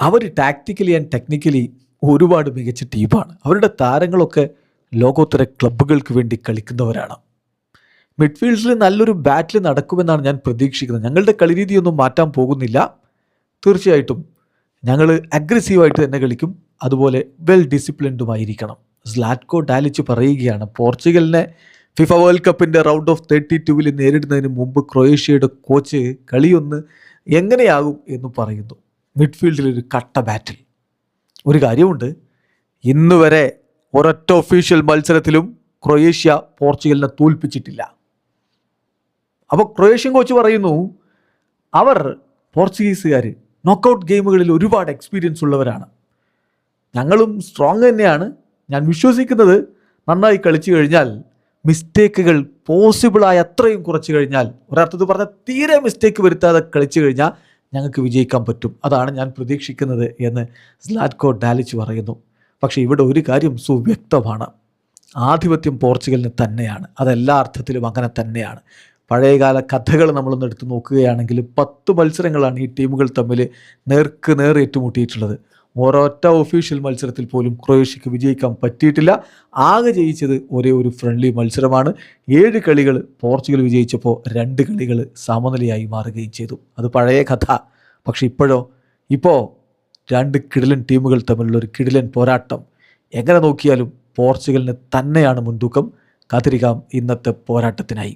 Our tactically and technically ഒരുപാട് മികച്ച ടീമാണ്. അവരുടെ താരങ്ങളൊക്കെ ലോകോത്തര ക്ലബ്ബുകൾക്ക് വേണ്ടി കളിക്കുന്നവരാണ്. മിഡ്ഫീൽഡിൽ നല്ലൊരു ബാറ്റിൽ നടക്കുമെന്നാണ് ഞാൻ പ്രതീക്ഷിക്കുന്നത്. ഞങ്ങളുടെ കളിരീതിയൊന്നും മാറ്റാൻ പോകുന്നില്ല. തീർച്ചയായിട്ടും ഞങ്ങൾ അഗ്രസീവായിട്ട് തന്നെ കളിക്കും, അതുപോലെ വെൽ ഡിസിപ്ലിൻഡുമായിരിക്കണം. സ്ലാറ്റ്കോ ഡാലിച്ച് പറയുകയാണ്, പോർച്ചുഗലിനെ ഫിഫ വേൾഡ് കപ്പിൻ്റെ റൗണ്ട് ഓഫ് 32 നേരിടുന്നതിന് മുമ്പ് ക്രൊയേഷ്യയുടെ കോച്ച് കളിയൊന്ന് എങ്ങനെയാകും എന്ന് പറയുന്നു. മിഡ്ഫീൽഡിലൊരു കട്ട ബാറ്റിൽ. ഒരു കാര്യമുണ്ട്, ഇന്ന് വരെ ഒരൊറ്റ ഒഫീഷ്യൽ മത്സരത്തിലും ക്രൊയേഷ്യ പോർച്ചുഗലിനെ തോൽപ്പിച്ചിട്ടില്ല. അപ്പോൾ ക്രൊയേഷ്യൻ കോച്ച് പറയുന്നു, അവർ പോർച്ചുഗീസുകാർ നോക്കൗട്ട് ഗെയിമുകളിൽ ഒരുപാട് എക്സ്പീരിയൻസ് ഉള്ളവരാണ്. ഞങ്ങളും സ്ട്രോങ് തന്നെയാണ്. ഞാൻ വിശ്വസിക്കുന്നത് നന്നായി കളിച്ചു കഴിഞ്ഞാൽ, മിസ്റ്റേക്കുകൾ പോസിബിളായ അത്രയും കുറച്ച് കഴിഞ്ഞാൽ, ഒരർത്ഥത്തിൽ പറഞ്ഞാൽ തീരെ മിസ്റ്റേക്ക് വരുത്താതെ കളിച്ചു കഴിഞ്ഞാൽ ഞങ്ങൾക്ക് വിജയിക്കാൻ പറ്റും. അതാണ് ഞാൻ പ്രതീക്ഷിക്കുന്നത് എന്ന് സ്ലാറ്റ്കോ ഡാലിച്ച് പറയുന്നു. പക്ഷേ ഇവിടെ ഒരു കാര്യം സുവ്യക്തമാണ്, ആധിപത്യം പോർച്ചുഗലിന് തന്നെയാണ്. അതെല്ലാ അർത്ഥത്തിലും അങ്ങനെ തന്നെയാണ്. പഴയകാല കഥകൾ നമ്മളൊന്ന് എടുത്ത് നോക്കുകയാണെങ്കിൽ 10 മത്സരങ്ങളാണ് ഈ ടീമുകൾ തമ്മിൽ നേർക്ക് നേർ ഏറ്റുമുട്ടിയിട്ടുള്ളത്. ഒരൊറ്റ ഒഫീഷ്യൽ മത്സരത്തിൽ പോലും ക്രൊയേഷ്യക്ക് വിജയിക്കാൻ പറ്റിയിട്ടില്ല. ആകെ ജയിച്ചത് ഒരേ ഒരു ഫ്രണ്ട്ലി മത്സരമാണ്. 7 കളികൾ പോർച്ചുഗൽ വിജയിച്ചപ്പോൾ 2 കളികൾ സമനിലയായി മാറുകയും ചെയ്തു. അത് പഴയ കഥ. പക്ഷെ ഇപ്പോൾ 2 കിടിലൻ ടീമുകൾ തമ്മിലുള്ള ഒരു കിടിലൻ പോരാട്ടം. എങ്ങനെ നോക്കിയാലും പോർച്ചുഗലിന് തന്നെയാണ് മുൻതൂക്കം. കാത്തിരിക്കാം ഇന്നത്തെ പോരാട്ടത്തിനായി.